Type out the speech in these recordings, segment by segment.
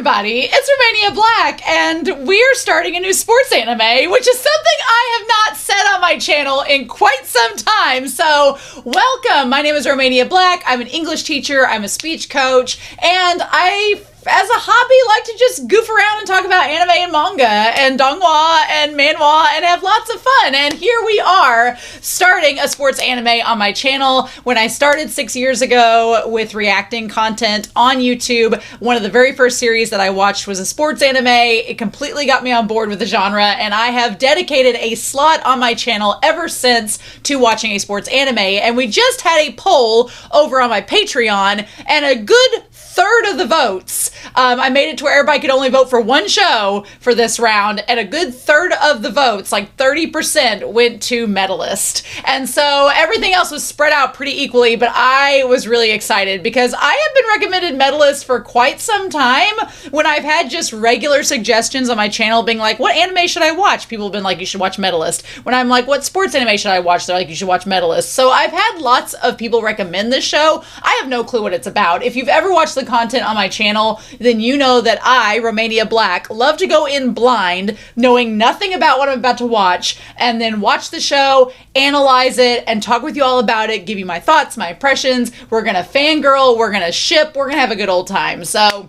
everybody, it's Romania Black, and we're starting a new sports anime, which is something I have not said on my channel in quite some time, so welcome! My name is Romania Black, I'm an English teacher, I'm a speech coach, and I, as a hobby, like to just goof around and talk about anime and manga and donghua and manhwa and have lots of fun. And here we are starting a sports anime on my channel. When I started 6 years ago with reacting content on YouTube, one of the very first series that I watched was a sports anime. It completely got me on board with the genre, and I have dedicated a slot on my channel ever since to watching a sports anime. And we just had a poll over on my Patreon, and a good third of the votes, I made it to where everybody could only vote for one show for this round, and a good third of the votes, like 30%, went to Medalist. And so everything else was spread out pretty equally, but I was really excited because I have been recommended Medalist for quite some time. When I've had just regular suggestions on my channel being like, what anime should I watch? People have been like, you should watch Medalist. When I'm like, what sports anime should I watch? They're like, you should watch Medalist. So I've had lots of people recommend this show. I have no clue what it's about. If you've ever watched the content on my channel, then you know that I, Romania Black, love to go in blind, knowing nothing about what I'm about to watch, and then watch the show, analyze it, and talk with you all about it, give you my thoughts, my impressions. We're gonna fangirl, we're gonna ship, we're gonna have a good old time. So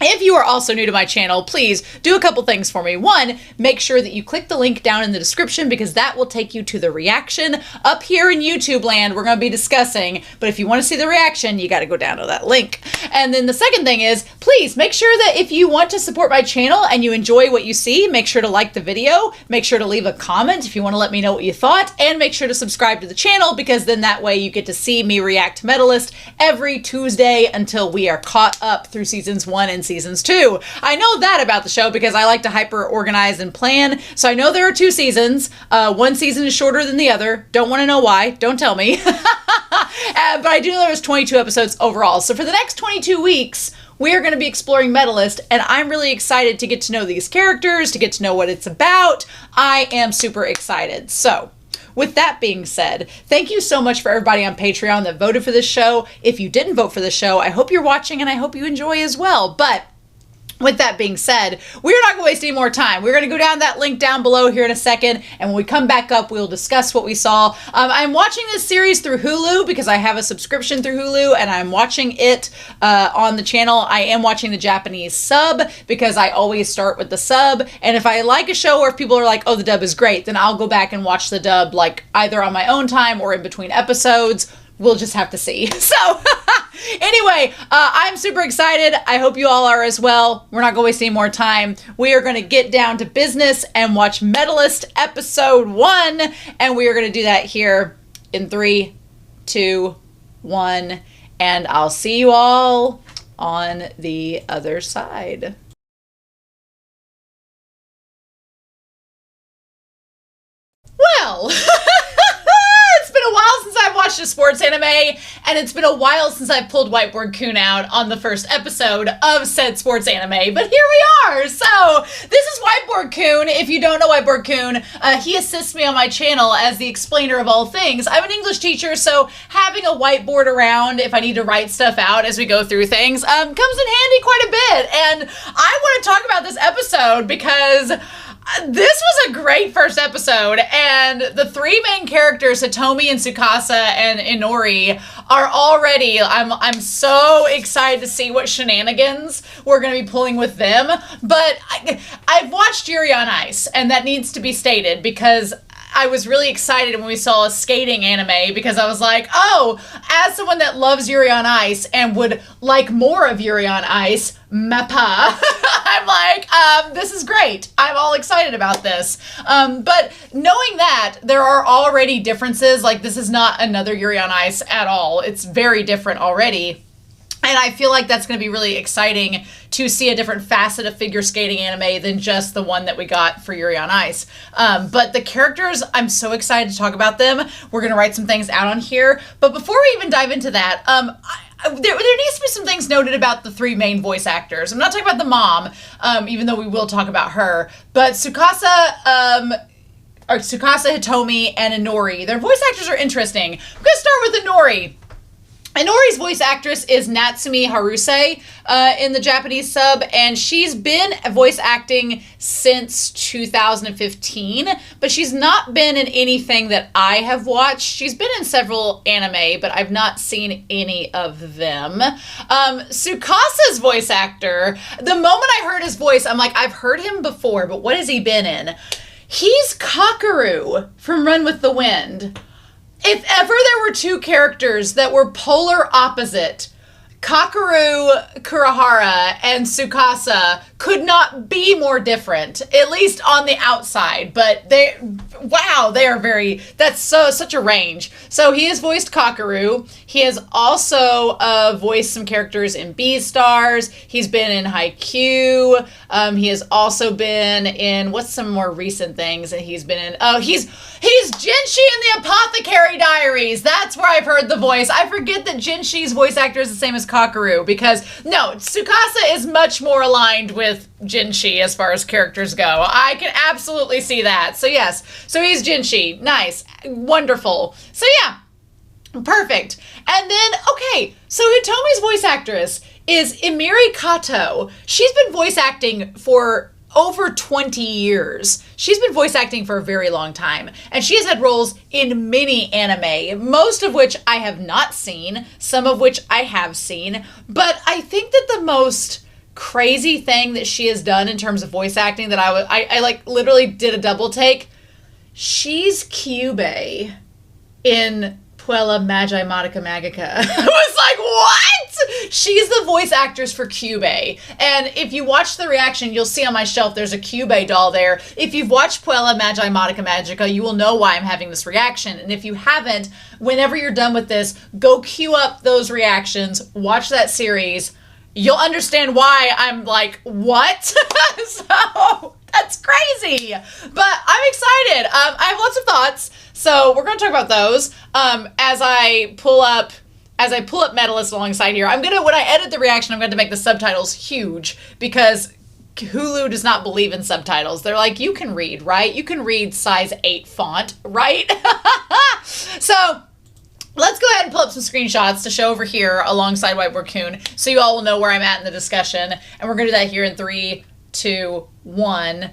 if you are also new to my channel, please do a couple things for me. One, make sure that you click the link down in the description because that will take you to the reaction. Up here in YouTube land, we're going to be discussing, but if you want to see the reaction, you got to go down to that link. And then the second thing is, please make sure that if you want to support my channel and you enjoy what you see, make sure to like the video, make sure to leave a comment if you want to let me know what you thought, and make sure to subscribe to the channel because then that way you get to see me react to Medalist every Tuesday until we are caught up through seasons 1 and seasons 2. I know that about the show because I like to hyper organize and plan. So I know there are 2 seasons. One season is shorter than the other. Don't want to know why. Don't tell me. But I do know there was 22 episodes overall. So for the next 22 weeks, we are going to be exploring Medalist, and I'm really excited to get to know these characters, to get to know what it's about. I am super excited. So with that being said, thank you so much for everybody on Patreon that voted for this show. If you didn't vote for the show, I hope you're watching and I hope you enjoy as well. But with that being said, we're not going to waste any more time. We're going to go down that link down below here in a second, and when we come back up, we'll discuss what we saw. I'm watching this series through Hulu because I have a subscription through Hulu, and I'm watching it on the channel. I am watching the Japanese sub because I always start with the sub, and if I like a show or if people are like, oh, the dub is great, then I'll go back and watch the dub like either on my own time or in between episodes. We'll just have to see. So anyway, I'm super excited. I hope you all are as well. We're not going to waste any more time. We are going to get down to business and watch Medalist episode 1. And we are going to do that here in 3, 2, 1. And I'll see you all on the other side. Well, it's been a while since I've watched a sports anime, and it's been a while since I've pulled Whiteboard Kun out on the first episode of said sports anime, but here we are! So, this is Whiteboard Kun. If you don't know Whiteboard Kun, he assists me on my channel as the explainer of all things. I'm an English teacher, so having a whiteboard around if I need to write stuff out as we go through things comes in handy quite a bit, and I want to talk about this episode because this was a great first episode, and the 3 main characters, Hitomi and Tsukasa and Inori, are already, I'm so excited to see what shenanigans we're going to be pulling with them. But I've watched Yuri on Ice, and that needs to be stated because I was really excited when we saw a skating anime because I was like, oh, as someone that loves Yuri on Ice and would like more of Yuri on Ice, Mappa, I'm like, this is great. I'm all excited about this. But knowing that there are already differences, like this is not another Yuri on Ice at all. It's very different already. And I feel like that's going to be really exciting to see a different facet of figure skating anime than just the one that we got for Yuri on Ice. But the characters, I'm so excited to talk about them. We're going to write some things out on here. But before we even dive into that, there needs to be some things noted about the 3 main voice actors. I'm not talking about the mom, even though we will talk about her. But Tsukasa, Hitomi, and Inori, their voice actors are interesting. I'm going to start with Inori. Inori's voice actress is Natsumi Haruse in the Japanese sub, and she's been voice acting since 2015, but she's not been in anything that I have watched. She's been in several anime, but I've not seen any of them. Tsukasa's voice actor, the moment I heard his voice, I'm like, I've heard him before, but what has he been in? He's Kakeru from Run with the Wind. If ever there were two characters that were polar opposite, Kakeru Kurahara and Tsukasa could not be more different, at least on the outside. But they are very, that's such a range. So he has voiced Kakeru. He has also voiced some characters in Beastars. He's been in Haikyuu. He has also been in, what's some more recent things that he's been in? Oh, he's Jinshi in the Apothecary Diaries. That's where I've heard the voice. I forget that Jinshi's voice actor is the same as Kakeru, because no, Tsukasa is much more aligned with Jinshi as far as characters go. I can absolutely see that. So yes, so he's Jinshi. Nice. Wonderful. So yeah, perfect. And then, okay, so Hitomi's voice actress is Emiri Kato. She's been voice acting for over 20 years. She's been voice acting for a very long time, and she has had roles in many anime, most of which I have not seen, some of which I have seen. But I think that the most crazy thing that she has done in terms of voice acting that I like literally did a double take. She's Kyubey in Puella Magi Madoka Magica. I was like, what? She's the voice actress for Kyubey. And if you watch the reaction, you'll see on my shelf there's a Kyubey doll there. If you've watched Puella Magi Madoka Magica, you will know why I'm having this reaction. And if you haven't, whenever you're done with this, go queue up those reactions, watch that series. You'll understand why I'm like, what? So that's crazy. But I'm excited. I have lots of thoughts. So we're going to talk about those as I pull up Medalist alongside here. when I edit the reaction, I'm going to make the subtitles huge because Hulu does not believe in subtitles. They're like, you can read, right? You can read size 8 font, right? So let's go ahead and pull up some screenshots to show over here alongside White Raccoon so you all will know where I'm at in the discussion. And we're going to do that here in 3, 2, 1.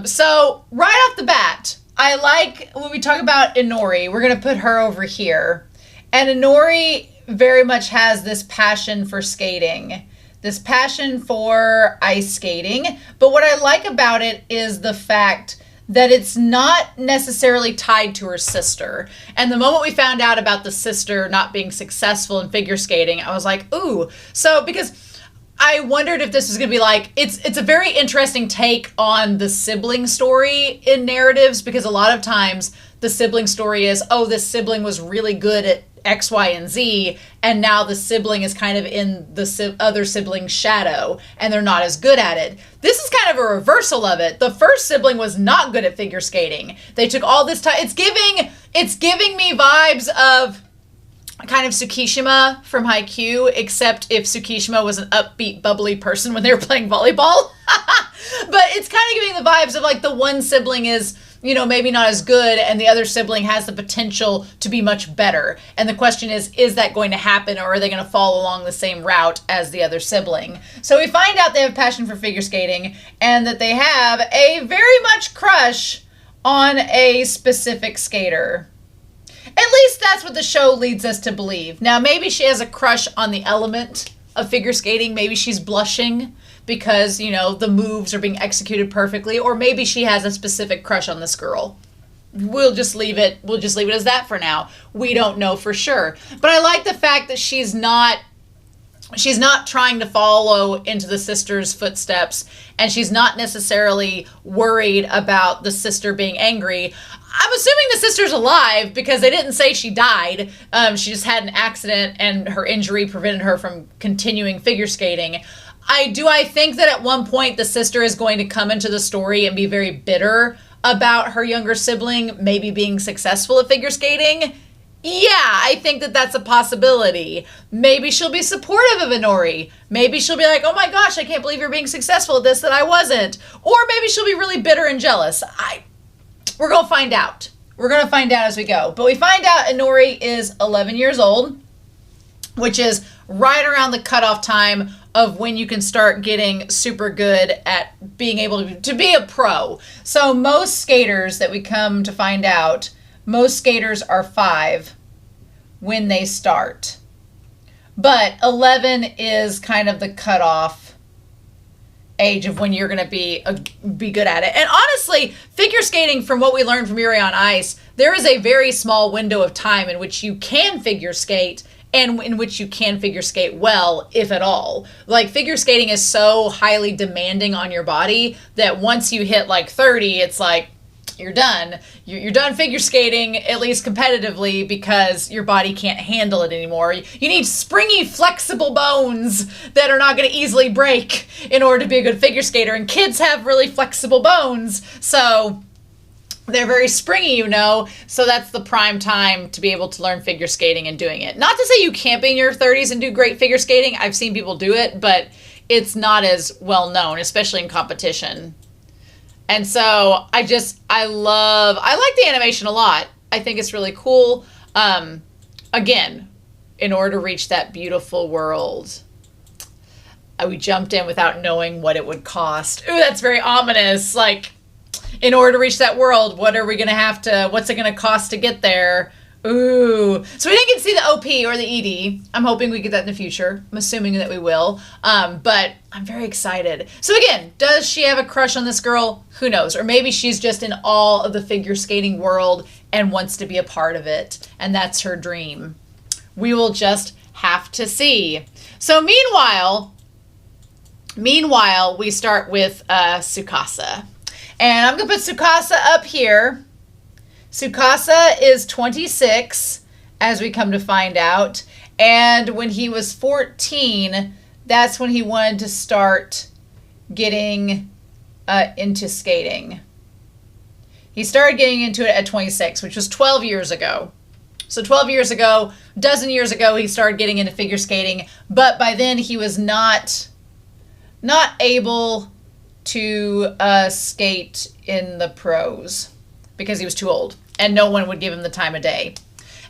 So right off the bat, I like when we talk about Inori, we're going to put her over here. And Inori very much has this passion for skating, this passion for ice skating. But what I like about it is the fact that it's not necessarily tied to her sister. And the moment we found out about the sister not being successful in figure skating, I was like, ooh. So because I wondered if this was going to be like, it's a very interesting take on the sibling story in narratives, because a lot of times the sibling story is, oh, this sibling was really good at X, Y, and Z, and now the sibling is kind of in the other sibling's shadow, and they're not as good at it. This is kind of a reversal of it. The first sibling was not good at figure skating. They took all this time. It's giving me vibes of kind of Tsukishima from Haikyuu, except if Tsukishima was an upbeat, bubbly person when they were playing volleyball. But it's kind of giving the vibes of like the one sibling is, you know, maybe not as good, and the other sibling has the potential to be much better. And the question is that going to happen, or are they going to follow along the same route as the other sibling? So we find out they have a passion for figure skating, and that they have a very much crush on a specific skater. At least that's what the show leads us to believe. Now, maybe she has a crush on the element of figure skating. Maybe she's blushing because, you know, the moves are being executed perfectly. Or maybe she has a specific crush on this girl. We'll just leave it as that for now. We don't know for sure. But I like the fact that she's not trying to follow into the sister's footsteps, and she's not necessarily worried about the sister being angry. I'm assuming the sister's alive because they didn't say she died. She just had an accident and her injury prevented her from continuing figure skating. I think that at one point the sister is going to come into the story and be very bitter about her younger sibling maybe being successful at figure skating. Yeah, I think that that's a possibility. Maybe she'll be supportive of Inori. Maybe she'll be like, oh my gosh, I can't believe you're being successful at this that I wasn't. Or maybe she'll be really bitter and jealous. We're going to find out. We're going to find out as we go. But we find out Inori is 11 years old. which is right around the cutoff time of when you can start getting super good at being able to be a pro. So most skaters that we come to find out, most skaters are 5 when they start. But 11 is kind of the cutoff age of when you're going to be good at it. And honestly, figure skating, from what we learned from Yuri on Ice, there is a very small window of time in which you can figure skate and in which you can figure skate well, if at all. Like, figure skating is so highly demanding on your body that once you hit like 30, it's like, you're done. You're done figure skating, at least competitively, because your body can't handle it anymore. You need springy, flexible bones that are not going to easily break in order to be a good figure skater. And kids have really flexible bones, so they're very springy, you know, so that's the prime time to be able to learn figure skating and doing it. Not to say you can't be in your 30s and do great figure skating. I've seen people do it, but it's not as well known, especially in competition. And so I like the animation a lot. I think it's really cool. Again, in order to reach that beautiful world, we jumped in without knowing what it would cost. Ooh, that's very ominous. Like, in order to reach that world, what's it going to cost to get there? Ooh. So we didn't get to see the OP or the ED. I'm hoping we get that in the future. I'm assuming that we will. But I'm very excited. So again, does she have a crush on this girl? Who knows? Or maybe she's just in awe of the figure skating world and wants to be a part of it. And that's her dream. We will just have to see. So meanwhile, we start with Tsukasa. And I'm going to put Tsukasa up here. Tsukasa is 26, as we come to find out. And when he was 14, that's when he wanted to start getting into skating. He started getting into it at 26, which was 12 years ago. So 12 years ago, a dozen years ago, he started getting into figure skating. But by then, he was not able to skate in the pros because he was too old and no one would give him the time of day.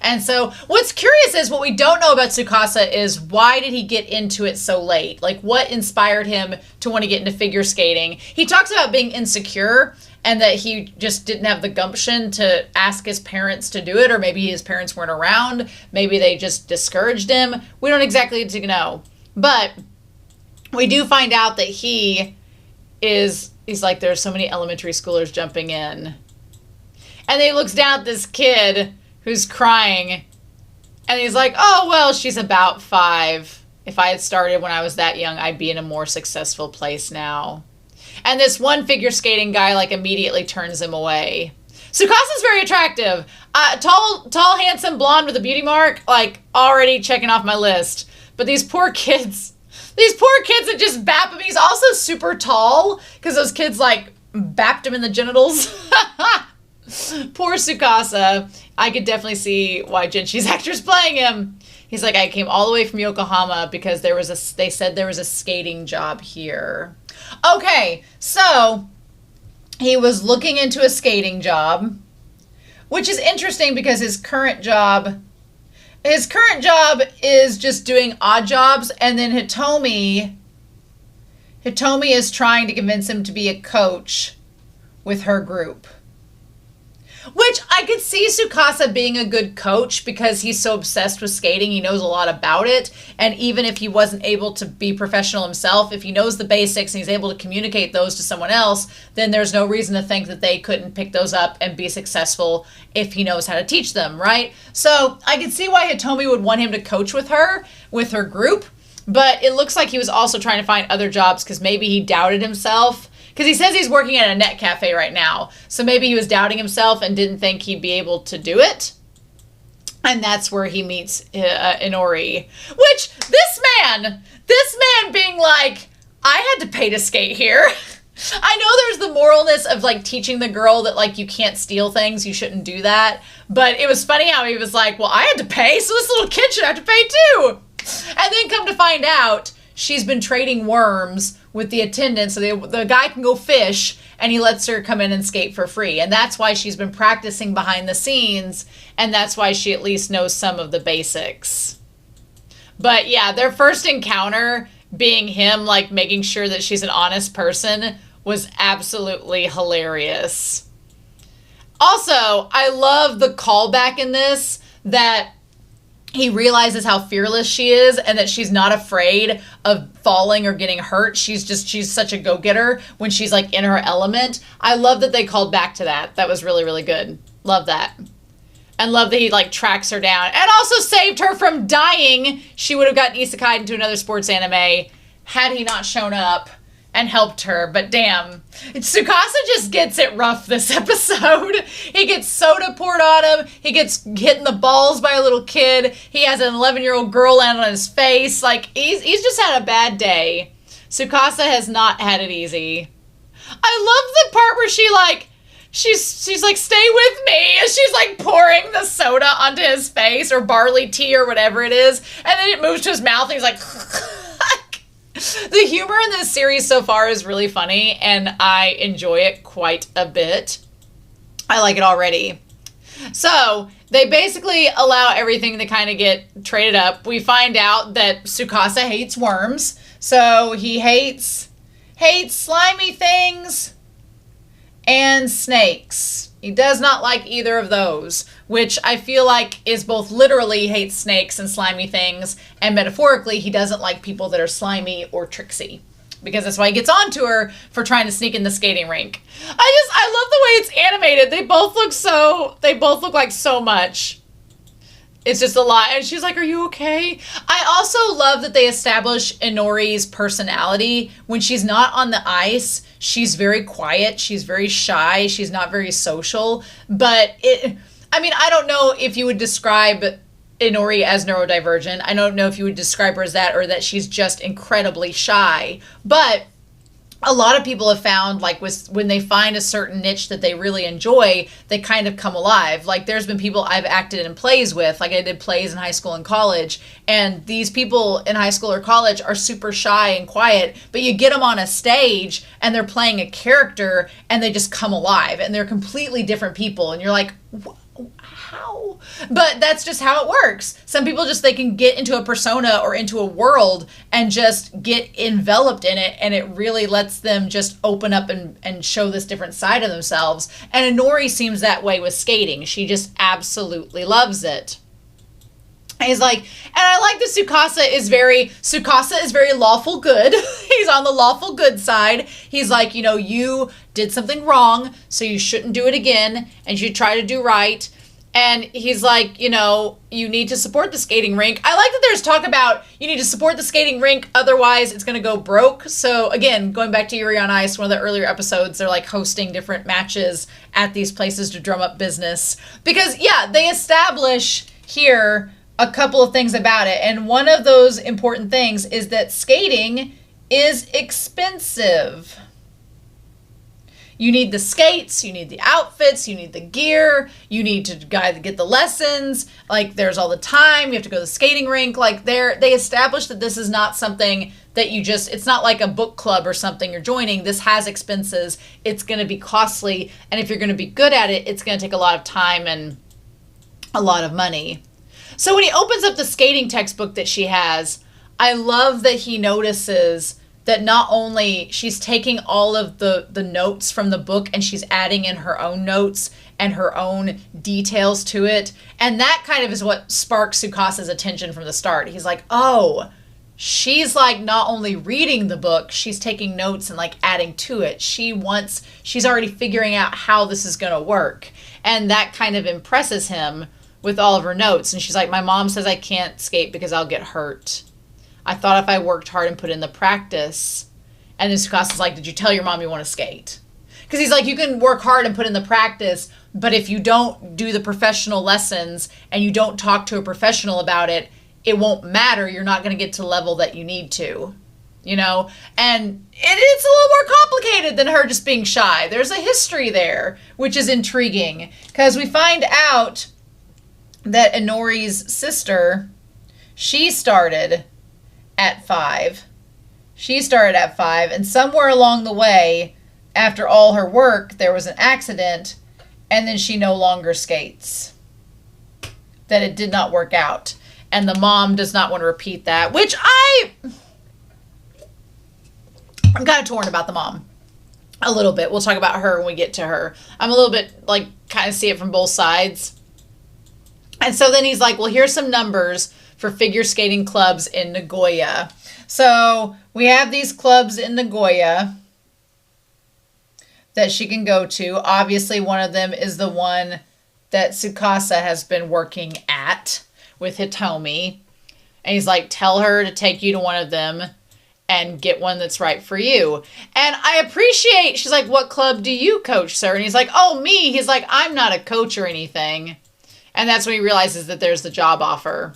And so what's curious is what we don't know about Tsukasa is why did he get into it so late? Like, what inspired him to want to get into figure skating? He talks about being insecure and that he just didn't have the gumption to ask his parents to do it, or maybe his parents weren't around. Maybe they just discouraged him. We don't exactly know. But we do find out that he's like, there's so many elementary schoolers jumping in. And then he looks down at this kid who's crying. And he's like, oh, well, she's about 5. If I had started when I was that young, I'd be in a more successful place now. And this one figure skating guy, like, immediately turns him away. Tsukasa's very attractive. Tall, handsome, blonde with a beauty mark, like, already checking off my list. But these poor kids that just bap him. He's also super tall because those kids, like, bapped him in the genitals. Poor Tsukasa. I could definitely see why Genshi's actor's playing him. He's like, I came all the way from Yokohama because they said there was a skating job here. Okay, so he was looking into a skating job, which is interesting because his current job is just doing odd jobs, and then Hitomi is trying to convince him to be a coach with her group. Which I could see Tsukasa being a good coach because he's so obsessed with skating. He knows a lot about it. And even if he wasn't able to be professional himself, if he knows the basics and he's able to communicate those to someone else, then there's no reason to think that they couldn't pick those up and be successful if he knows how to teach them, right? So I could see why Hitomi would want him to coach with her group. But it looks like he was also trying to find other jobs because maybe he doubted himself. Because he says he's working at a net cafe right now. So maybe he was doubting himself and didn't think he'd be able to do it. And that's where he meets Inori. Which, this man being like, I had to pay to skate here. I know there's the moralness of, like, teaching the girl that, like, you can't steal things, you shouldn't do that. But it was funny how he was like, well, I had to pay, so this little kid should have to pay too. And then come to find out, she's been trading worms with the attendant, so the guy can go fish, and he lets her come in and skate for free. And that's why she's been practicing behind the scenes, and that's why she at least knows some of the basics. But yeah, their first encounter being him like making sure that she's an honest person was absolutely hilarious. Also, I love the callback in this that he realizes how fearless she is and that she's not afraid of falling or getting hurt. She's such a go-getter when she's like in her element. I love that they called back to that. That was really, really good. Love that. And love that he like tracks her down and also saved her from dying. She would have gotten isekai'd into another sports anime had he not shown up and helped her. But damn, Tsukasa just gets it rough this episode. He gets soda poured on him. He gets hit in the balls by a little kid. He has an 11-year-old girl land on his face. Like, he's just had a bad day. Tsukasa has not had it easy. I love the part where she's like, stay with me. And she's like pouring the soda onto his face or barley tea or whatever it is. And then it moves to his mouth and he's like... The humor in this series so far is really funny, and I enjoy it quite a bit. I like it already. So, they basically allow everything to kind of get traded up. We find out that Tsukasa hates worms, so he hates slimy things and snakes. He does not like either of those, which I feel like is both literally hates snakes and slimy things, and metaphorically he doesn't like people that are slimy or tricksy. Because that's why he gets on to her for trying to sneak in the skating rink. I love the way it's animated. They both look like so much. It's just a lot. And she's like, are you okay? I also love that they establish Inori's personality. When she's not on the ice, she's very quiet. She's very shy. She's not very social. But I don't know if you would describe Inori as neurodivergent. I don't know if you would describe her as that or that she's just incredibly shy. But a lot of people have found, like, when they find a certain niche that they really enjoy, they kind of come alive. Like, there's been people I've acted in plays with, like I did plays in high school and college, and these people in high school or college are super shy and quiet, but you get them on a stage and they're playing a character and they just come alive and they're completely different people, and you're like, how? But that's just how it works. Some people they can get into a persona or into a world and just get enveloped in it, and it really lets them just open up and show this different side of themselves. And Inori seems that way with skating. She just absolutely loves it. He's like, and I like that Tsukasa is very lawful good. He's on the lawful good side. He's like, you did something wrong, so you shouldn't do it again, and you should try to do right. And he's like, you need to support the skating rink. I like that there's talk about you need to support the skating rink, otherwise it's going to go broke. So again, going back to Yuri on Ice, one of the earlier episodes, they're like hosting different matches at these places to drum up business. Because they establish here a couple of things about it. And one of those important things is that skating is expensive. You need the skates, you need the outfits, you need the gear, you need to get the lessons. Like, there's all the time, you have to go to the skating rink. Like, they established that this is not something that it's not like a book club or something you're joining. This has expenses. It's going to be costly. And if you're going to be good at it, it's going to take a lot of time and a lot of money. So when he opens up the skating textbook that she has, I love that he notices that not only she's taking all of the notes from the book and she's adding in her own notes and her own details to it. And that kind of is what sparks Tsukasa's attention from the start. He's like, oh, she's like not only reading the book, she's taking notes and like adding to it. She's already figuring out how this is going to work. And that kind of impresses him with all of her notes. And she's like, my mom says I can't skate because I'll get hurt. I thought if I worked hard and put in the practice. And then Tsukasa's like, did you tell your mom you want to skate? Because he's like, you can work hard and put in the practice, but if you don't do the professional lessons and you don't talk to a professional about it, it won't matter. You're not going to get to the level that you need to, And it's a little more complicated than her just being shy. There's a history there, which is intriguing. Because we find out that Inori's sister, she started at 5. And somewhere along the way, after all her work, there was an accident, and then she no longer skates. That it did not work out. And the mom does not want to repeat that, which I'm kind of torn about the mom. A little bit. We'll talk about her when we get to her. I'm a little bit, like, kind of see it from both sides. And so then he's like, well, here's some numbers for figure skating clubs in Nagoya. So we have these clubs in Nagoya that she can go to. Obviously, one of them is the one that Tsukasa has been working at with Hitomi. And he's like, tell her to take you to one of them and get one that's right for you. And I appreciate, she's like, what club do you coach, sir? And he's like, oh, me. He's like, I'm not a coach or anything. And that's when he realizes that there's the job offer.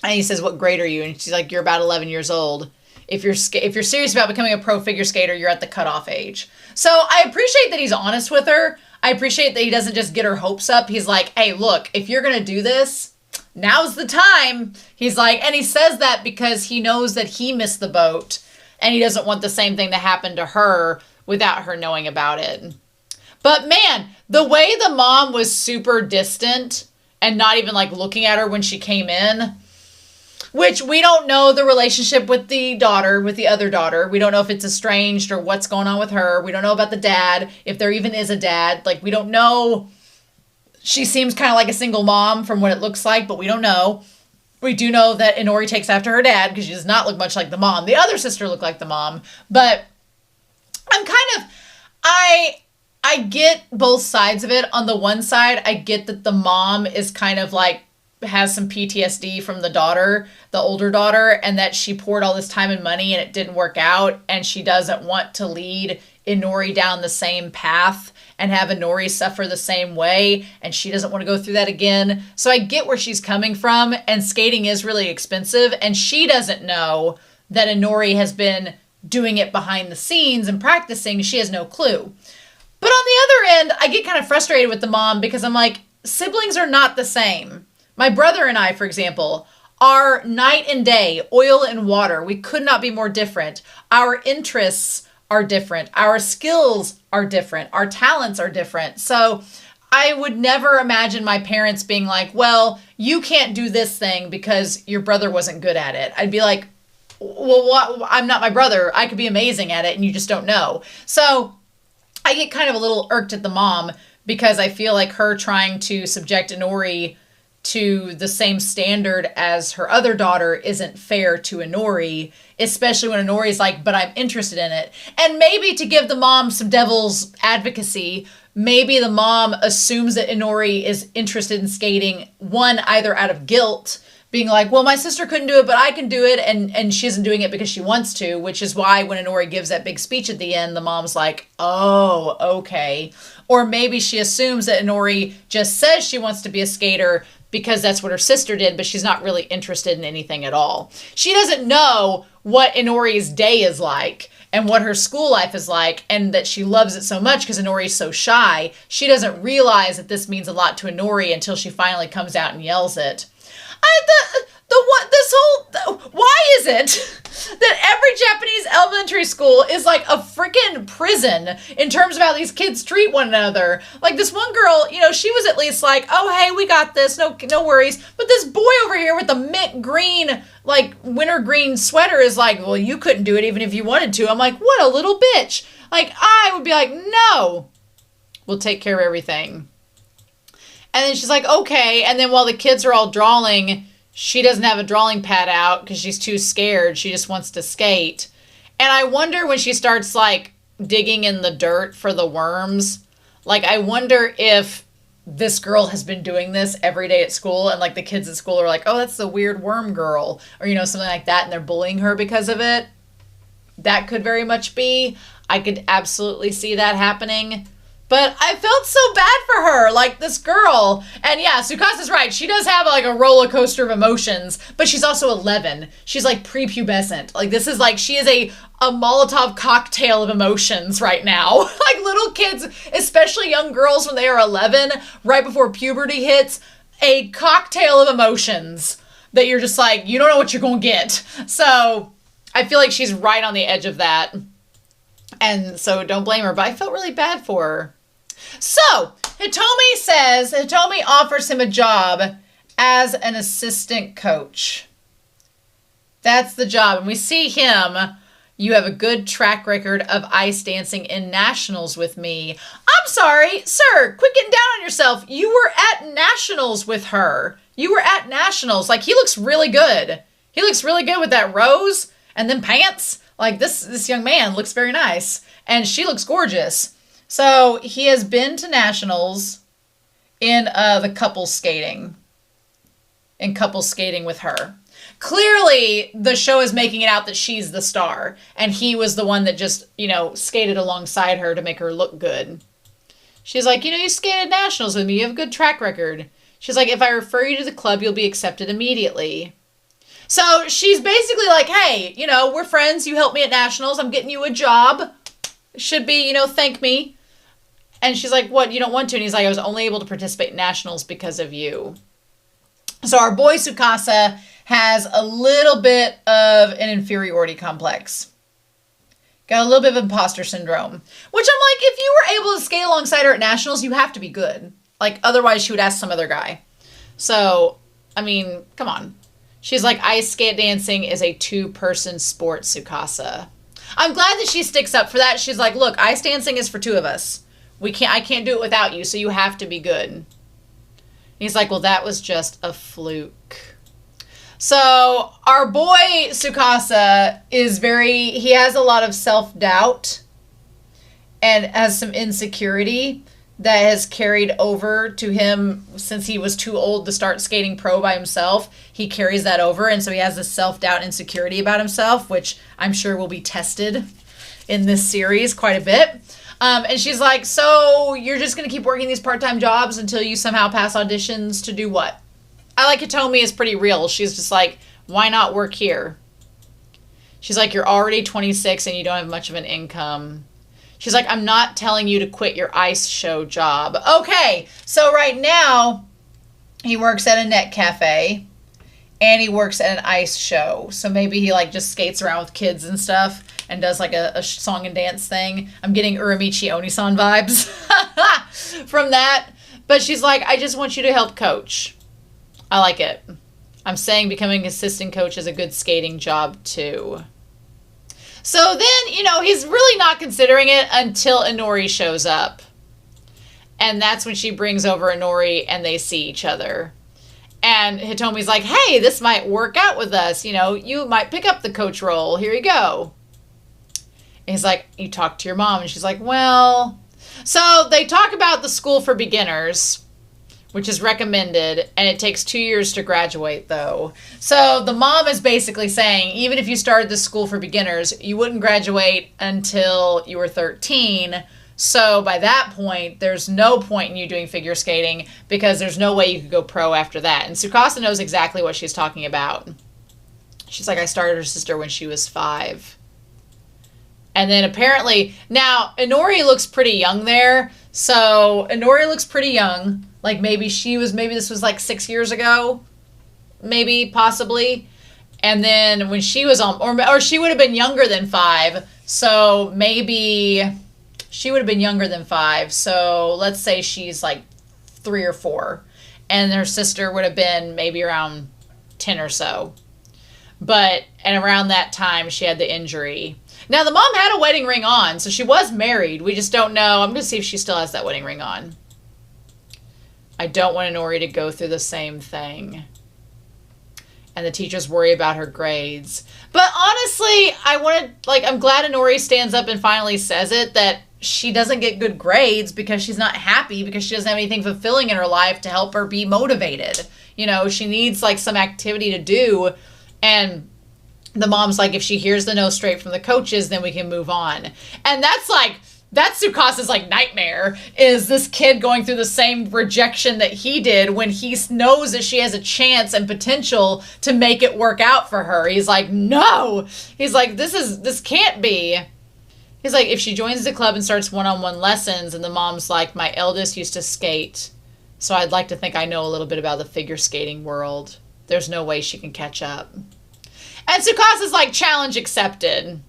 And he says, what grade are you? And she's like, you're about 11 years old. If you're serious about becoming a pro figure skater, you're at the cutoff age. So I appreciate that he's honest with her. I appreciate that he doesn't just get her hopes up. He's like, hey, look, if you're going to do this, now's the time. He's like, and he says that because he knows that he missed the boat and he doesn't want the same thing to happen to her without her knowing about it. But man, the way the mom was super distant and not even like looking at her when she came in, which we don't know the relationship with the daughter, with the other daughter. We don't know if it's estranged or what's going on with her. We don't know about the dad, if there even is a dad. Like, we don't know. She seems kind of like a single mom from what it looks like, but we don't know. We do know that Inori takes after her dad because she does not look much like the mom. The other sister looked like the mom. But I'm kind of, I get both sides of it. On the one side, I get that the mom is kind of like, has some PTSD from the daughter, the older daughter, and that she poured all this time and money and it didn't work out. And she doesn't want to lead Inori down the same path and have Inori suffer the same way. And she doesn't want to go through that again. So I get where she's coming from, and skating is really expensive. And she doesn't know that Inori has been doing it behind the scenes and practicing. She has no clue. But on the other end, I get kind of frustrated with the mom because I'm like, siblings are not the same. My brother and I, for example, are night and day, oil and water. We could not be more different. Our interests are different. Our skills are different. Our talents are different. So I would never imagine my parents being like, well, you can't do this thing because your brother wasn't good at it. I'd be like, well, what? I'm not my brother. I could be amazing at it and you just don't know. So I get kind of a little irked at the mom because I feel like her trying to subject Inori to the same standard as her other daughter isn't fair to Inori, especially when Inori's like, but I'm interested in it. And maybe to give the mom some devil's advocacy, maybe the mom assumes that Inori is interested in skating, one, either out of guilt, being like, well, my sister couldn't do it, but I can do it, and she isn't doing it because she wants to, which is why when Inori gives that big speech at the end, the mom's like, oh, okay. Or maybe she assumes that Inori just says she wants to be a skater because that's what her sister did, but she's not really interested in anything at all. She doesn't know what Inori's day is like and what her school life is like, and that she loves it so much because Inori's so shy. She doesn't realize that this means a lot to Inori until she finally comes out and yells it. Why is it that every Japanese elementary school is like a freaking prison in terms of how these kids treat one another? Like this one girl, you know, she was at least like, oh, hey, we got this. No worries. But this boy over here with the mint green, like winter green sweater is like, well, you couldn't do it even if you wanted to. I'm like, what a little bitch. Like, I would be like, no, we'll take care of everything. And then she's like, okay. And then while the kids are all drawing, she doesn't have a drawing pad out because she's too scared. She just wants to skate. And I wonder when she starts like digging in the dirt for the worms, like I wonder if this girl has been doing this every day at school and like the kids at school are like, oh, that's the weird worm girl, or, you know, something like that. And they're bullying her because of it. That could very much be. I could absolutely see that happening. But I felt so bad for her, like this girl. And yeah, Tsukasa's right. She does have like a roller coaster of emotions, but she's also 11. She's like prepubescent. Like this is like, she is a Molotov cocktail of emotions right now. Like little kids, especially young girls when they are 11, right before puberty hits, a cocktail of emotions that you're just like, you don't know what you're going to get. So I feel like she's right on the edge of that. And so don't blame her, but I felt really bad for her. So Hitomi offers him a job as an assistant coach. That's the job. And we see him. You have a good track record of ice dancing in nationals with me. I'm sorry, sir, quit getting down on yourself. You were at nationals with her. You were at nationals. Like, he looks really good. He looks really good with that rose and then pants. Like, this young man looks very nice. And she looks gorgeous. So he has been to nationals in the couples skating. In couples skating with her. Clearly, the show is making it out that she's the star. And he was the one that just, skated alongside her to make her look good. She's like, you skated nationals with me. You have a good track record. She's like, if I refer you to the club, you'll be accepted immediately. So she's basically like, hey, we're friends. You helped me at nationals. I'm getting you a job. Should be, thank me. And she's like, what? You don't want to? And he's like, I was only able to participate in nationals because of you. So our boy Tsukasa has a little bit of an inferiority complex. Got a little bit of imposter syndrome. Which I'm like, if you were able to skate alongside her at nationals, you have to be good. Like, otherwise she would ask some other guy. So, I mean, come on. She's like, ice skate dancing is a two-person sport, Tsukasa. I'm glad that she sticks up for that. She's like, look, ice dancing is for two of us. I can't do it without you, so you have to be good. He's like, well, that was just a fluke. So our boy Tsukasa he has a lot of self-doubt and has some insecurity that has carried over to him since he was too old to start skating pro by himself. He carries that over, and so he has this self-doubt, insecurity about himself, which I'm sure will be tested in this series quite a bit. And she's like, so you're just going to keep working these part-time jobs until you somehow pass auditions to do what? I like Hitomi is pretty real. She's just like, why not work here? She's like, you're already 26 and you don't have much of an income. She's like, I'm not telling you to quit your ice show job. Okay, so right now, he works at a net cafe and he works at an ice show. So maybe he just skates around with kids and stuff and does a song and dance thing. I'm getting Uramichi Onisan vibes from that. But she's like, I just want you to help coach. I like it. I'm saying becoming assistant coach is a good skating job too. So then, he's really not considering it until Inori shows up. And that's when she brings over Inori and they see each other. And Hitomi's like, hey, this might work out with us. You might pick up the coach role. Here you go. And he's like, you talk to your mom. And she's like, well. So they talk about the school for beginners, which is recommended. And it takes 2 years to graduate, though. So the mom is basically saying, even if you started the school for beginners, you wouldn't graduate until you were 13. So by that point, there's no point in you doing figure skating because there's no way you could go pro after that. And Tsukasa knows exactly what she's talking about. She's like, I started her sister when she was 5. And then apparently, now Inori looks pretty young there. So Inori looks pretty young. Like maybe this was 6 years ago. Maybe, possibly. And then when she was on, or she would have been younger than 5. So maybe she would have been younger than 5. So let's say she's 3 or 4. And her sister would have been maybe around 10 or so. And around that time, she had the injury. Now, the mom had a wedding ring on, so she was married. We just don't know. I'm going to see if she still has that wedding ring on. I don't want Inori to go through the same thing. And the teachers worry about her grades. But honestly, I'm glad Inori stands up and finally says it, that she doesn't get good grades because she's not happy, because she doesn't have anything fulfilling in her life to help her be motivated. She needs some activity to do. And the mom's like, if she hears the no straight from the coaches, then we can move on. And that's Tsukasa's nightmare, is this kid going through the same rejection that he did when he knows that she has a chance and potential to make it work out for her. He's like, no. He's like, this can't be. He's like, if she joins the club and starts one-on-one lessons, and the mom's like, my eldest used to skate, so I'd like to think I know a little bit about the figure skating world. There's no way she can catch up. And Tsukasa's like, challenge accepted.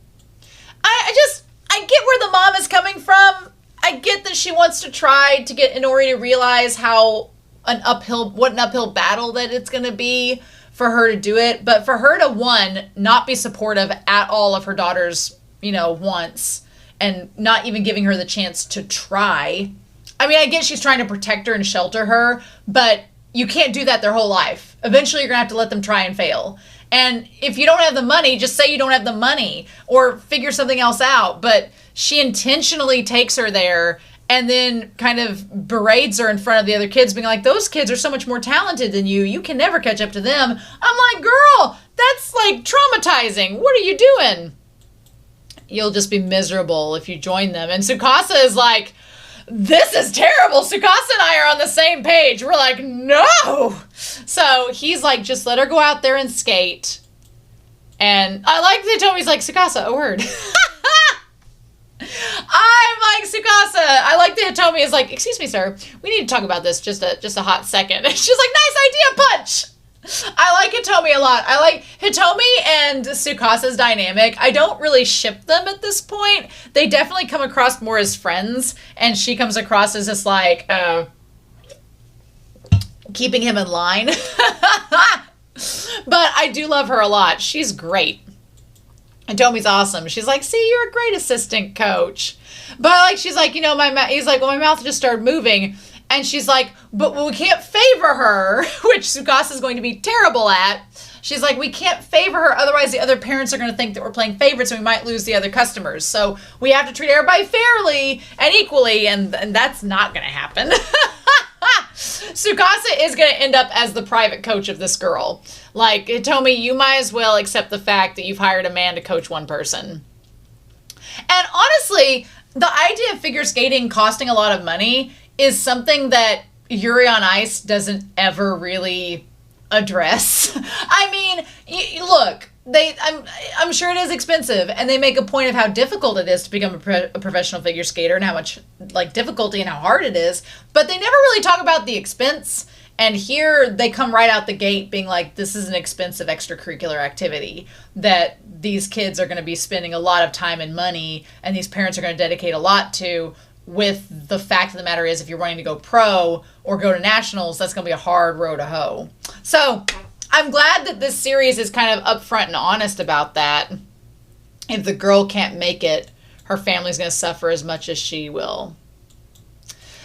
I get where the mom is coming from. I get that she wants to try to get Inori to realize how what an uphill battle that it's going to be for her to do it. But for her to, one, not be supportive at all of her daughter's, wants, and not even giving her the chance to try. I mean, I get she's trying to protect her and shelter her, but you can't do that their whole life. Eventually, you're going to have to let them try and fail. And if you don't have the money, just say you don't have the money or figure something else out. But she intentionally takes her there and then kind of berates her in front of the other kids, being like, those kids are so much more talented than you. You can never catch up to them. I'm like, girl, that's like traumatizing. What are you doing? You'll just be miserable if you join them. And Tsukasa is like, this is terrible. Tsukasa and I are on the same page. We're like, no. So he's like, just let her go out there and skate. And I like that Tommy's like, Tsukasa, a word. I'm like, Tsukasa. I like that Hitomi is like, excuse me, sir. We need to talk about this just a hot second. She's like, nice idea, punch. I like Hitomi a lot. I like Hitomi and Tsukasa's dynamic. I don't really ship them at this point. They definitely come across more as friends, and she comes across as just like keeping him in line. But I do love her a lot. She's great. Hitomi's awesome. She's like, see, you're a great assistant coach. But like, she's like, he's like, well, my mouth just started moving. And she's like, but we can't favor her, which Tsukasa is going to be terrible at. She's like, we can't favor her. Otherwise, the other parents are going to think that we're playing favorites and we might lose the other customers. So we have to treat everybody fairly and equally. And that's not going to happen. Tsukasa is going to end up as the private coach of this girl. Like, Hitomi, you might as well accept the fact that you've hired a man to coach one person. And honestly, the idea of figure skating costing a lot of money is something that Yuri on Ice doesn't ever really address. I mean, look, I'm sure it is expensive, and they make a point of how difficult it is to become a professional figure skater and how much like difficulty and how hard it is, but they never really talk about the expense. And here they come right out the gate being like, this is an expensive extracurricular activity that these kids are going to be spending a lot of time and money, and these parents are going to dedicate a lot to, with the fact of the matter is, if you're wanting to go pro or go to nationals, that's going to be a hard row to hoe. So I'm glad that this series is kind of upfront and honest about that. If the girl can't make it, her family's going to suffer as much as she will.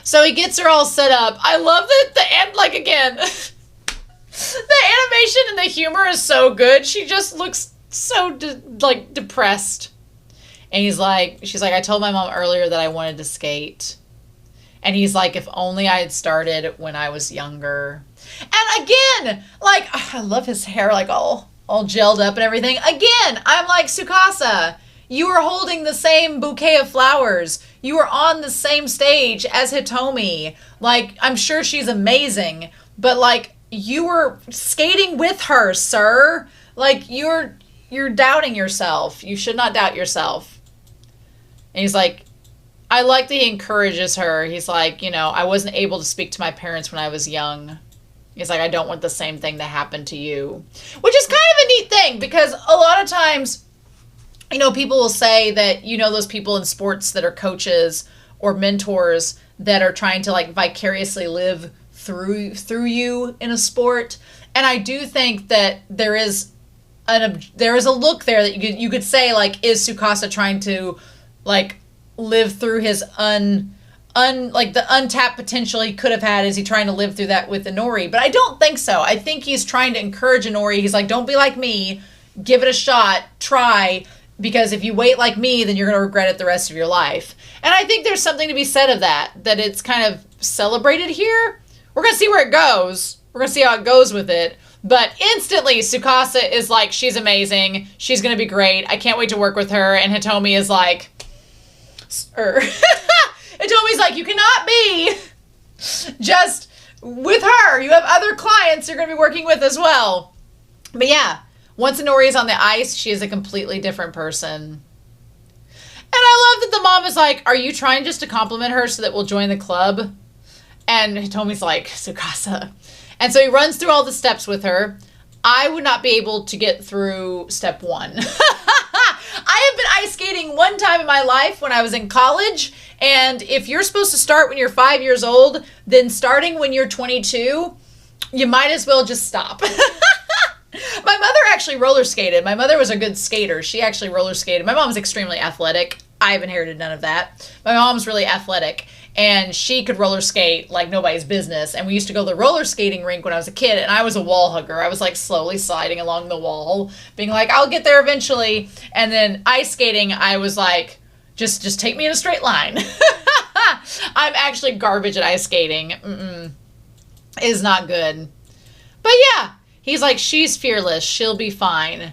So he gets her all set up. I love that the end, like, again, the animation and the humor is so good. She just looks so, depressed. And she's like, I told my mom earlier that I wanted to skate. And he's like, if only I had started when I was younger. And again, like, I love his hair, like, all gelled up and everything. Again, I'm like, Tsukasa, you were holding the same bouquet of flowers. You were on the same stage as Hitomi. Like, I'm sure she's amazing, but like, you were skating with her, sir. Like, you're doubting yourself. You should not doubt yourself. And he's like, I like that he encourages her. He's like, I wasn't able to speak to my parents when I was young. He's like, I don't want the same thing to happen to you. Which is kind of a neat thing, because a lot of times, people will say that, those people in sports that are coaches or mentors that are trying to like vicariously live through you in a sport. And I do think that there is a look there that you could say, like, is Tsukasa trying to like live through his like the untapped potential he could have had? Is he trying to live through that with Inori? But I don't think so. I think he's trying to encourage Inori. He's like, don't be like me, give it a shot, try, because if you wait like me, then you're going to regret it the rest of your life. And I think there's something to be said of that it's kind of celebrated here. We're going to see where it goes. We're going to see how it goes with it. But instantly, Tsukasa is like, she's amazing. She's going to be great. I can't wait to work with her. And Hitomi is like, Hitomi's like, you cannot be just with her. You have other clients you're going to be working with as well. But yeah, once Inori is on the ice, she is a completely different person. And I love that the mom is like, are you trying just to compliment her so that we'll join the club? And Hitomi's like, Tsukasa. And so he runs through all the steps with her. I would not be able to get through step 1. I I've been ice skating one time in my life when I was in college. And if you're supposed to start when you're 5 years old, then starting when you're 22, you might as well just stop. My mother actually roller skated. My mother was a good skater. She actually roller skated. My mom's extremely athletic. I've inherited none of that. My mom's really athletic, and she could roller skate like nobody's business. And we used to go to the roller skating rink when I was a kid, and I was a wall hugger. I was like slowly sliding along the wall, being like, I'll get there eventually. And then ice skating, I was like, just take me in a straight line. I'm actually garbage at ice skating. It is not good. But yeah, he's like, she's fearless. She'll be fine.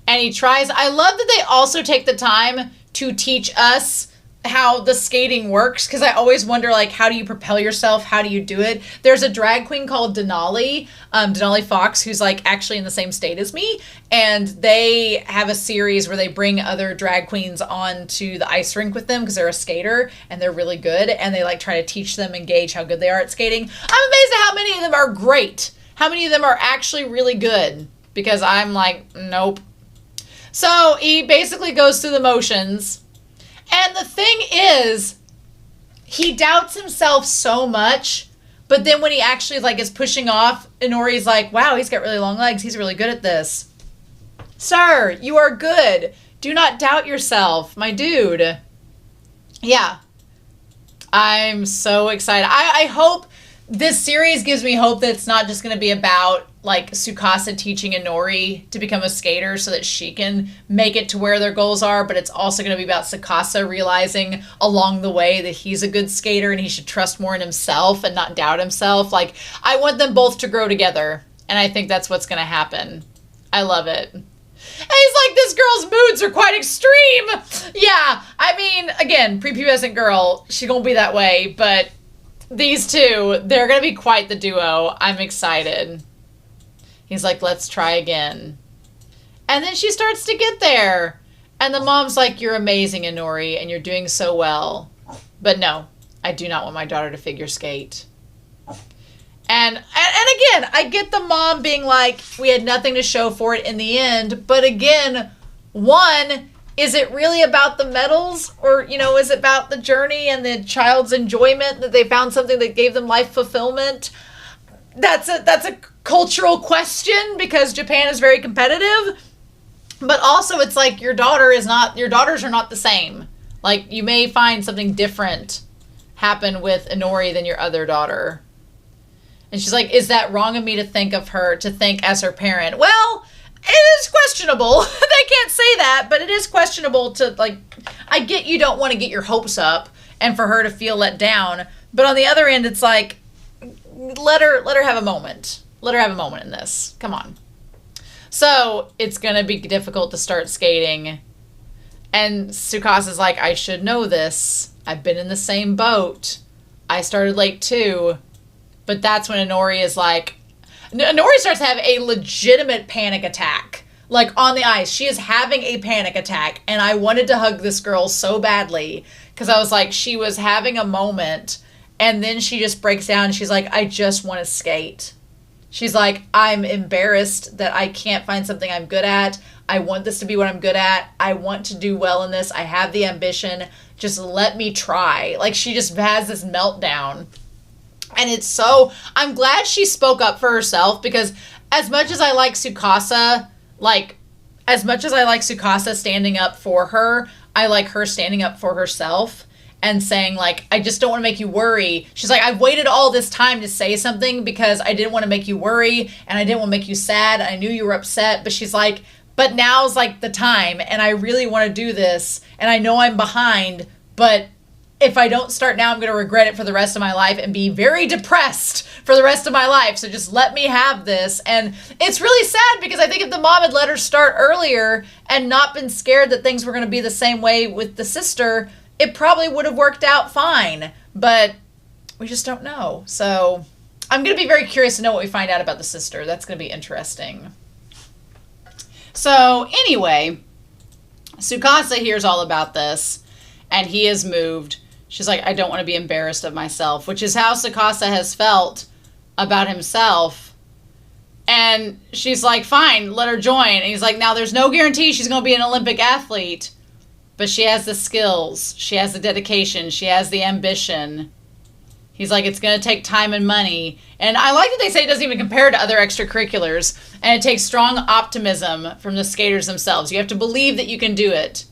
And he tries. I love that they also take the time to teach us how the skating works, because I always wonder, like, how do you propel yourself? How do you do it? There's a drag queen called Denali, Denali Fox, who's like actually in the same state as me, and they have a series where they bring other drag queens onto the ice rink with them because they're a skater and they're really good, and they like try to teach them and gauge how good they are at skating. I'm amazed at how many of them are great. How many of them are actually really good? Because I'm like, nope. So he basically goes through the motions. And the thing is, he doubts himself so much, but then when he actually like is pushing off, Inori's like, wow, he's got really long legs. He's really good at this. Sir, you are good. Do not doubt yourself, my dude. Yeah. I'm so excited. I hope this series gives me hope that it's not just going to be about like Tsukasa teaching Inori to become a skater so that she can make it to where their goals are, but it's also going to be about Tsukasa realizing along the way that he's a good skater and he should trust more in himself and not doubt himself. Like, I want them both to grow together, and I think that's what's going to happen. I love it. And he's like, this girl's moods are quite extreme. Yeah, I mean, again, prepubescent girl, she's going to be that way, but these two, they're going to be quite the duo. I'm excited. He's like, let's try again. And then she starts to get there. And the mom's like, you're amazing, Inori, and you're doing so well. But no, I do not want my daughter to figure skate. And again, I get the mom being like, we had nothing to show for it in the end. But again, one, is it really about the medals? Or, you know, is it about the journey and the child's enjoyment that they found something that gave them life fulfillment? That's a cultural question because Japan is very competitive. But also it's like your daughters are not the same. Like, you may find something different happen with Inori than your other daughter. And she's like, is that wrong of me to think as her parent? Well, it is questionable. They can't say that, but it is questionable to, like, I get you don't want to get your hopes up and for her to feel let down. But on the other end, it's like, let her have a moment. Let her have a moment in this. Come on. So it's going to be difficult to start skating. And Tsukasa's like, I should know this. I've been in the same boat. I started late too. But that's when Inori is like, Inori starts to have a legitimate panic attack. Like, on the ice. She is having a panic attack. And I wanted to hug this girl so badly. Because I was like, she was having a moment. And then she just breaks down. And she's like, I just want to skate. She's like, I'm embarrassed that I can't find something I'm good at. I want this to be what I'm good at. I want to do well in this. I have the ambition. Just let me try. Like, she just has this meltdown. And it's so, I'm glad she spoke up for herself, because as much as I like Tsukasa, standing up for her, I like her standing up for herself and saying, like, I just don't want to make you worry. She's like, I've waited all this time to say something because I didn't want to make you worry and I didn't want to make you sad. I knew you were upset, but she's like, but now's like the time and I really want to do this and I know I'm behind, but if I don't start now, I'm going to regret it for the rest of my life and be very depressed for the rest of my life. So just let me have this. And it's really sad because I think if the mom had let her start earlier and not been scared that things were going to be the same way with the sister, it probably would have worked out fine. But we just don't know. So I'm going to be very curious to know what we find out about the sister. That's going to be interesting. So anyway, Tsukasa hears all about this and he is moved. She's like, I don't want to be embarrassed of myself, which is how Tsukasa has felt about himself. And she's like, fine, let her join. And he's like, now there's no guarantee she's going to be an Olympic athlete, But she has the skills. She has the dedication. She has the ambition. He's like, it's going to take time and money. And I like that they say it doesn't even compare to other extracurriculars. And it takes strong optimism from the skaters themselves. You have to believe that you can do it.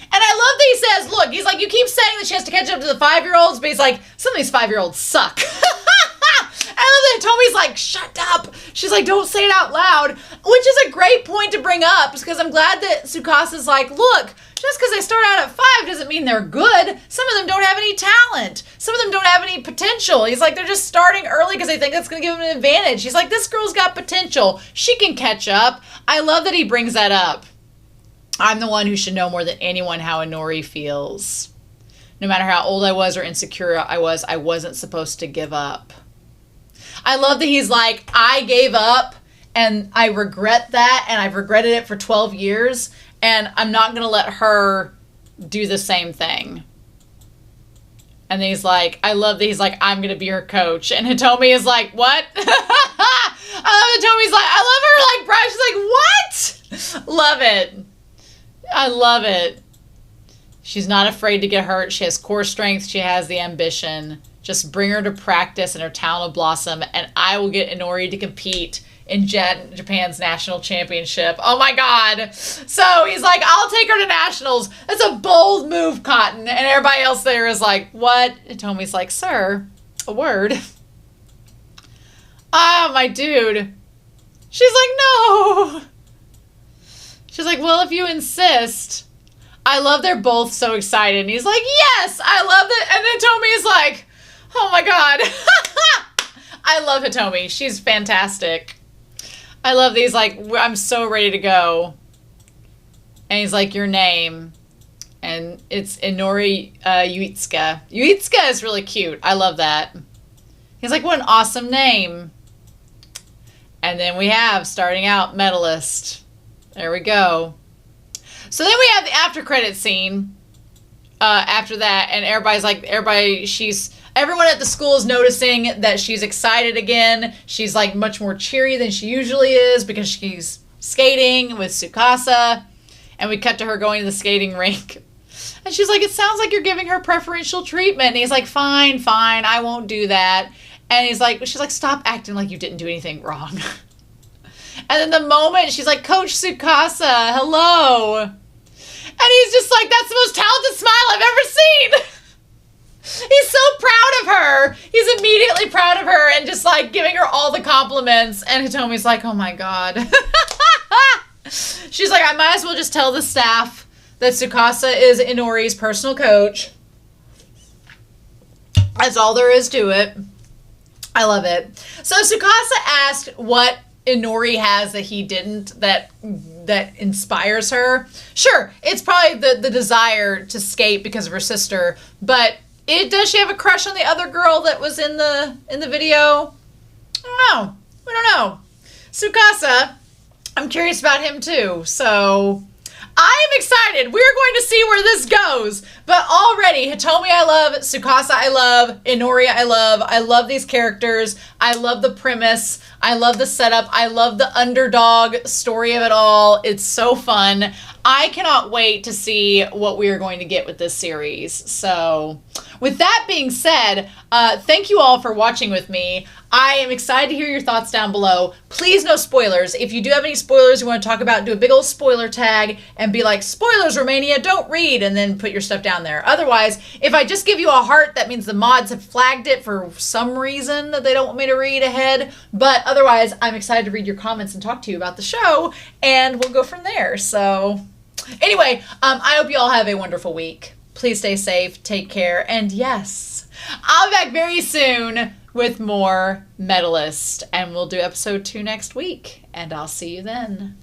And I love that he says, look, he's like, you keep saying that she has to catch up to the 5-year-olds, but he's like, some of these 5-year-olds suck. I love that Tommy's like, shut up. She's like, don't say it out loud, which is a great point to bring up because I'm glad that Tsukasa's like, look, just because they start out at 5 doesn't mean they're good. Some of them don't have any talent. Some of them don't have any potential. He's like, they're just starting early because they think that's going to give them an advantage. He's like, this girl's got potential. She can catch up. I love that he brings that up. I'm the one who should know more than anyone how Inori feels. No matter how old I was or insecure I wasn't supposed to give up. I love that he's like, I gave up and I regret that and I've regretted it for 12 years and I'm not going to let her do the same thing. And then he's like, I love that he's like, I'm going to be her coach. And Hitomi is like, what? I love Hitomi's like, I love her like, Brian. She's like, what? Love it. I love it. She's not afraid to get hurt. She has core strength. She has the ambition. Just bring her to practice and her talent will blossom. And I will get Inori to compete in Japan's national championship. Oh my God. So he's like, I'll take her to nationals. That's a bold move, Cotton. And everybody else there is like, what? And Tommy's like, sir, a word. Ah, my dude. She's like, no. She's like, well, if you insist. I love they're both so excited. And he's like, yes, I love it. And then Hitomi is like, oh my God. I love Hitomi. She's fantastic. I love these, like, I'm so ready to go. And he's like, your name. And it's Inori Yuitsuka. Yuitsuka is really cute. I love that. He's like, what an awesome name. And then we have, starting out, Medalist. There we go. So then we have the after credit scene after that. And everybody's like, everyone at the school is noticing that she's excited again. She's like much more cheery than she usually is because she's skating with Tsukasa. And we cut to her going to the skating rink. And she's like, it sounds like you're giving her preferential treatment. And he's like, fine, I won't do that. And she's like, stop acting like you didn't do anything wrong. And then the moment she's like, Coach Tsukasa, hello. And he's just like, that's the most talented smile I've ever seen. He's so proud of her. He's immediately proud of her and just like giving her all the compliments. And Hitomi's like, oh my God. She's like, I might as well just tell the staff that Tsukasa is Inori's personal coach. That's all there is to it. I love it. So Tsukasa asked what Inori has that he didn't, that inspires her. Sure, it's probably the desire to skate because of her sister, but does she have a crush on the other girl that was in the video? I don't know. We don't know. Tsukasa, I'm curious about him too. So I am excited. We're going to see where this goes. But already, Hitomi I love, Tsukasa I love, Inori I love. I love these characters. I love the premise. I love the setup. I love the underdog story of it all. It's so fun. I cannot wait to see what we are going to get with this series. So with that being said, thank you all for watching with me. I am excited to hear your thoughts down below. Please no spoilers. If you do have any spoilers you want to talk about, do a big old spoiler tag and be like, spoilers, Romania, don't read, and then put your stuff down there. Otherwise, if I just give you a heart, that means the mods have flagged it for some reason that they don't want me to read ahead. But otherwise, I'm excited to read your comments and talk to you about the show, and we'll go from there. So anyway, I hope you all have a wonderful week. Please stay safe, take care, and yes, I'll be back very soon with more Medalist, and we'll do episode 2 next week, and I'll see you then.